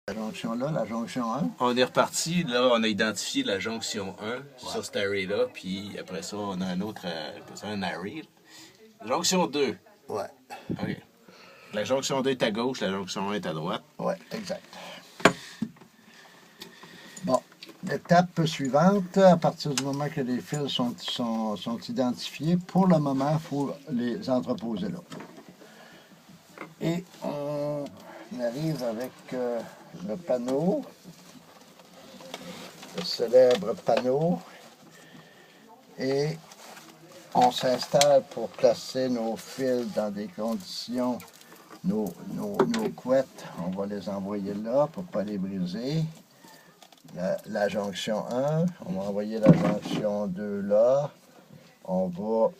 La jonction là, la jonction 1. On est reparti, là, on a identifié la jonction 1 sur cet array-là, puis après ça, on a un autre, un array. Jonction 2. Ouais. OK. La jonction 2 est à gauche, la jonction 1 est à droite. Ouais, exact. Bon, l'étape suivante, à partir du moment que les fils sont identifiés, pour le moment, il faut les entreposer là. Et on arrive avec le panneau, le célèbre panneau, et on s'installe pour placer nos fils dans des conditions, nos couettes, on va les envoyer là pour ne pas les briser. La jonction 1, on va envoyer la jonction 2 là. On va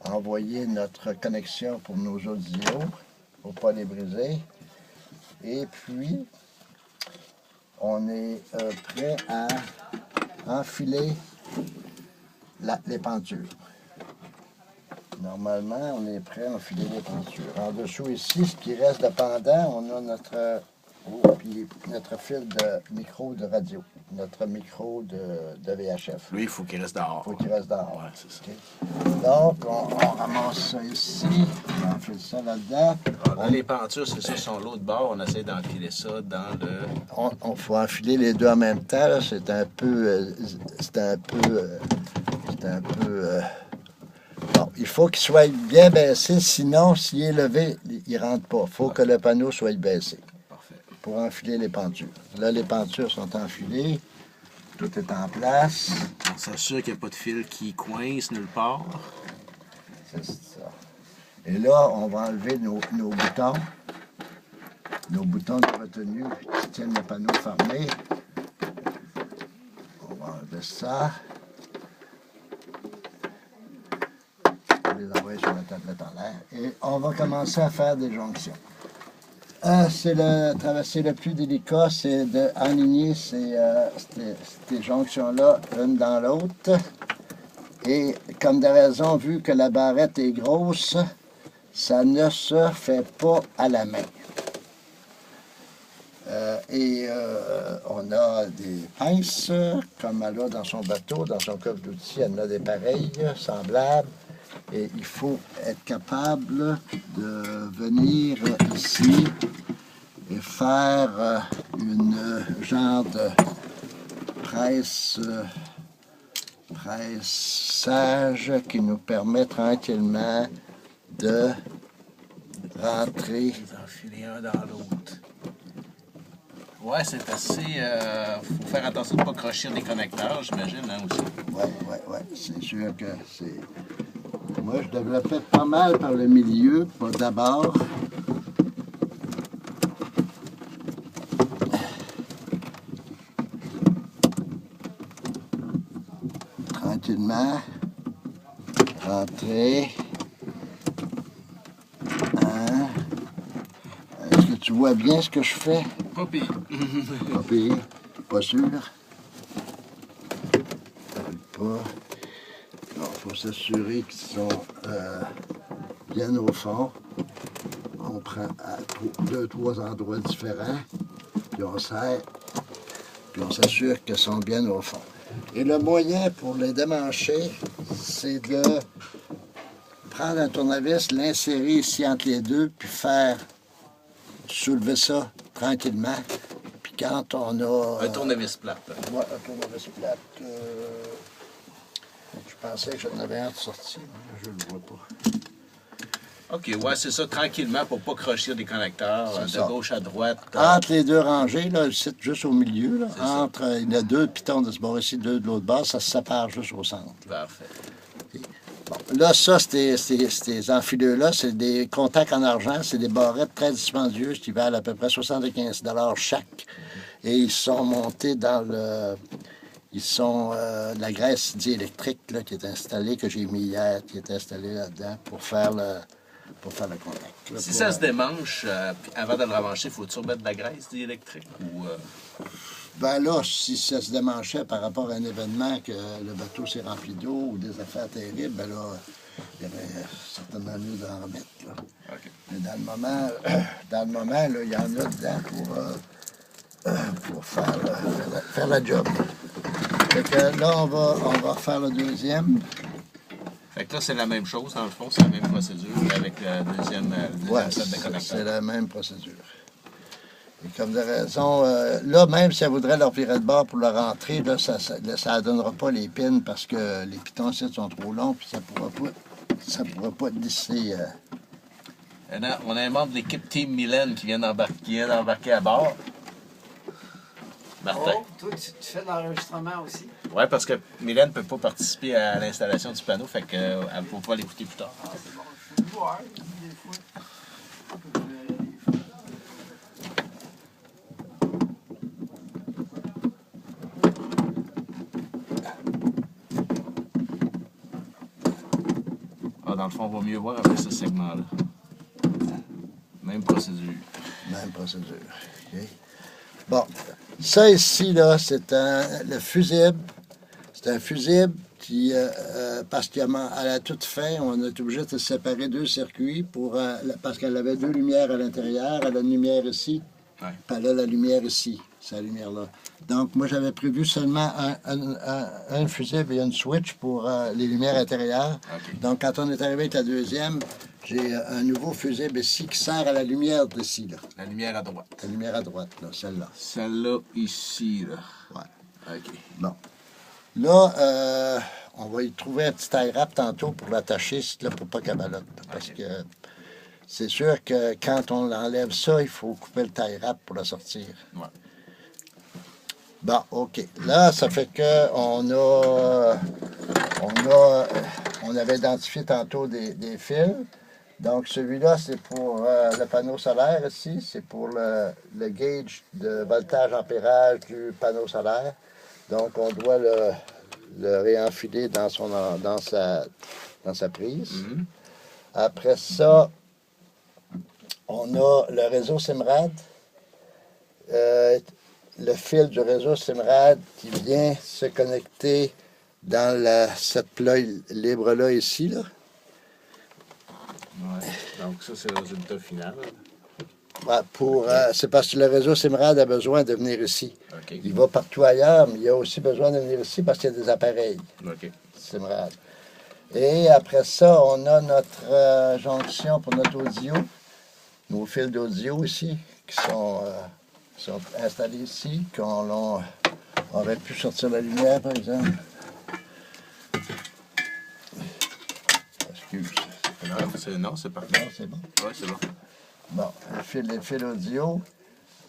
envoyer notre connexion pour nos audios pour ne pas les briser. Et puis, on est prêt à enfiler les pentures. Normalement, on est prêt à enfiler les pentures. En dessous ici, ce qui reste de pendant, on a notre fil de micro de radio, notre micro de VHF. Lui, il faut qu'il reste dehors. Il faut qu'il reste dehors. Ouais, c'est ça. Okay. Donc, on ramasse ça ici, on enfile ça là-dedans. Là, les pentures, c'est ça, sont l'autre bord. On essaie d'enfiler ça dans le... On faut enfiler les deux en même temps. Là. C'est un peu... Bon, il faut qu'il soit bien baissé, sinon, s'il est levé, il ne rentre pas. Il faut que le panneau soit baissé. Parfait. Pour enfiler les pentures. Là, les pentures sont enfilées. Tout est en place. On s'assure qu'il n'y a pas de fil qui coince nulle part. C'est ça. Et là, on va enlever nos boutons. Nos boutons de retenue qui tiennent le panneau fermé. On va enlever ça. On les envoyer sur la tablette en l'air. Et on va commencer à faire des jonctions. C'est le plus délicat, c'est d'aligner ces jonctions-là l'une dans l'autre. Et comme de raison, vu que la barrette est grosse, ça ne se fait pas à la main. On a des pinces, comme elle a dans son bateau, dans son coffre d'outils, elle en a des pareilles, semblables. Et il faut être capable de venir ici et faire une genre de pressage qui nous permet tranquillement de rentrer. Les enfiler un dans l'autre. Ouais, c'est assez... faut faire attention de ne pas crocher des connecteurs, j'imagine, hein, aussi. Ouais. C'est sûr que c'est... Moi, je développais pas mal par le milieu, pas d'abord. Tranquillement. Rentrer. Hein? Est-ce que tu vois bien ce que je fais? Pas pire. Pas pire. Pas sûr. Pas. Il faut s'assurer qu'ils sont bien au fond. On prend à 2-3 endroits différents, puis on serre, puis on s'assure qu'ils sont bien au fond. Et le moyen pour les démancher, c'est de prendre un tournevis, l'insérer ici entre les deux, puis faire soulever ça tranquillement. Puis quand on a... Un tournevis plate. Ouais, un tournevis plate. Je pensais que j'en avais un de sorti, mais je ne le vois pas. OK, ouais, c'est ça, tranquillement, pour ne pas crocher des connecteurs de gauche à droite. Entre les deux rangées, là, juste au milieu, là, il y a deux pitons de ce bord ici, deux de l'autre bord, ça se sépare juste au centre. Parfait. Bon, là, ça, ces enfileux-là, c'est des contacts en argent, c'est des barrettes très dispendieuses qui valent à peu près 75 $ chaque. Et ils sont montés dans le... Ils sont la graisse diélectrique là, qui est installée, que j'ai mis hier, qui est installée là-dedans pour faire le contact. Là, si ça se démanche, avant de le remancher, faut-tu remettre de la graisse diélectrique ou... Ben là, si ça se démanchait par rapport à un événement que le bateau s'est rempli d'eau ou des affaires terribles, ben là, il y avait certainement mieux d'en remettre. Là. OK. Mais dans le moment là, il y en a dedans pour faire la job. Fait que là, on va refaire le deuxième. Fait que là, c'est la même chose, dans le fond, c'est la même procédure avec le deuxième set de connecteurs. C'est la même procédure. Et comme de raison, là, même si elle voudrait leur virer de bord pour leur rentrer, là, ça ne donnera pas les pins parce que les pitons ici sont trop longs puis ça pourra pas glisser. On a un membre de l'équipe Team Mylène qui vient d'embarquer à bord. Martin. Oh, toi, tu fais de l'enregistrement aussi? Oui, parce que Mylène ne peut pas participer à l'installation du panneau, fait qu'elle ne peut pas l'écouter plus tard. Ah, c'est bon. Je peux le voir, des fois. Dans le fond, on va mieux voir après ce segment-là. Même procédure. Même procédure. Okay. Bon, ça ici, là, c'est le fusible. C'est un fusible qui, parce qu'à la toute fin, on est obligé de séparer deux circuits parce qu'elle avait deux lumières à l'intérieur. Elle a une lumière ici, ouais. Puis elle a la lumière ici, cette lumière-là. Donc, moi, j'avais prévu seulement un fusible et une switch pour les lumières intérieures. Okay. Donc, quand on est arrivé avec la deuxième, j'ai un nouveau fusible ici qui sert à la lumière d'ici, là. La lumière à droite. La lumière à droite, là, celle-là. Celle-là, ici, là. Ouais. OK. Bon. Là, on va y trouver un petit tie wrap tantôt pour l'attacher, là, pour pas qu'elle balotte. Parce que c'est sûr que quand on enlève ça, il faut couper le tie wrap pour la sortir. Ouais. Bon, OK. Là, ça fait que on avait identifié tantôt des fils. Donc, celui-là, c'est pour le panneau solaire ici. C'est pour le gauge de voltage-ampérage du panneau solaire. Donc, on doit le réenfiler dans sa prise. Mm-hmm. Après ça, on a le réseau Simrad. Le fil du réseau Simrad qui vient se connecter dans cette pleuille libre-là ici, là. Ouais. Donc, ça, c'est le résultat final. Ouais, c'est parce que le réseau Simrad a besoin de venir ici. Okay. Il va partout ailleurs, mais il a aussi besoin de venir ici parce qu'il y a des appareils OK. Simrad. Et après ça, on a notre jonction pour notre audio, nos fils d'audio ici, qui sont installés ici, qu'on aurait pu sortir la lumière, par exemple. Excuse. Non, c'est parfait. Non, c'est bon. Oui, c'est bon. Bon, les fils audio.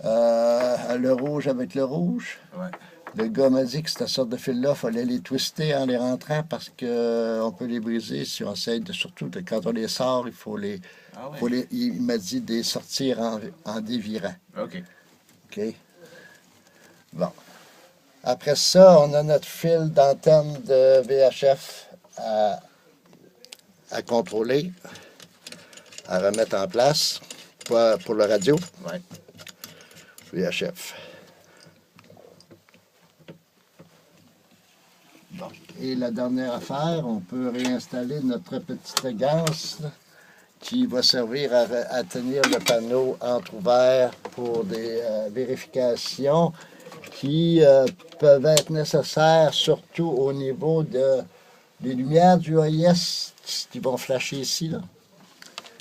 Le rouge avec le rouge. Ouais. Le gars m'a dit que cette sorte de fil-là, il fallait les twister en les rentrant parce qu'on peut les briser si on essaie surtout quand on les sort, il faut les. Ah ouais. Il m'a dit de les sortir en dévirant. OK. OK? Bon. Après ça, on a notre fil d'antenne de VHF à contrôler, à remettre en place pour le radio. Ouais. VHF. Bon. Et la dernière affaire, on peut réinstaller notre petite ganse là, qui va servir à tenir le panneau entrouvert pour des vérifications qui peuvent être nécessaires surtout au niveau des lumières du AIS qui vont flasher ici. Là.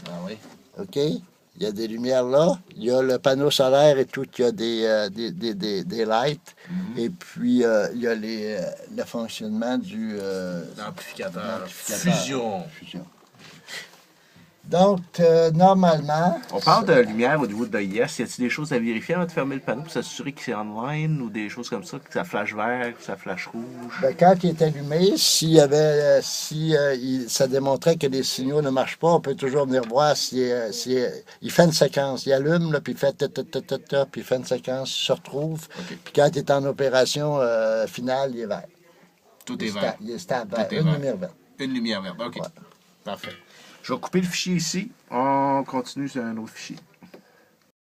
Ah oui. OK? Il y a des lumières là. Il y a le panneau solaire et tout, il y a des lights. Mm-hmm. Et puis, il y a le fonctionnement du... L'amplificateur. Fusion. Donc, normalement... On parle de lumière au niveau de l'AIS. Y a-t-il des choses à vérifier avant de fermer le panneau pour s'assurer que c'est online ou des choses comme ça, que ça flash vert, que ça flash rouge? Ben, quand il est allumé, ça démontrait que les signaux ne marchent pas, on peut toujours venir voir il fait une séquence. Il allume, là, puis il fait ta, puis il fait une séquence, il se retrouve. Okay. Puis quand il est en opération finale, il est vert. Tout est vert. Il est stable vert. Une lumière verte. Une lumière verte. OK. Ouais. Parfait. Je vais couper le fichier ici. On continue sur un autre fichier.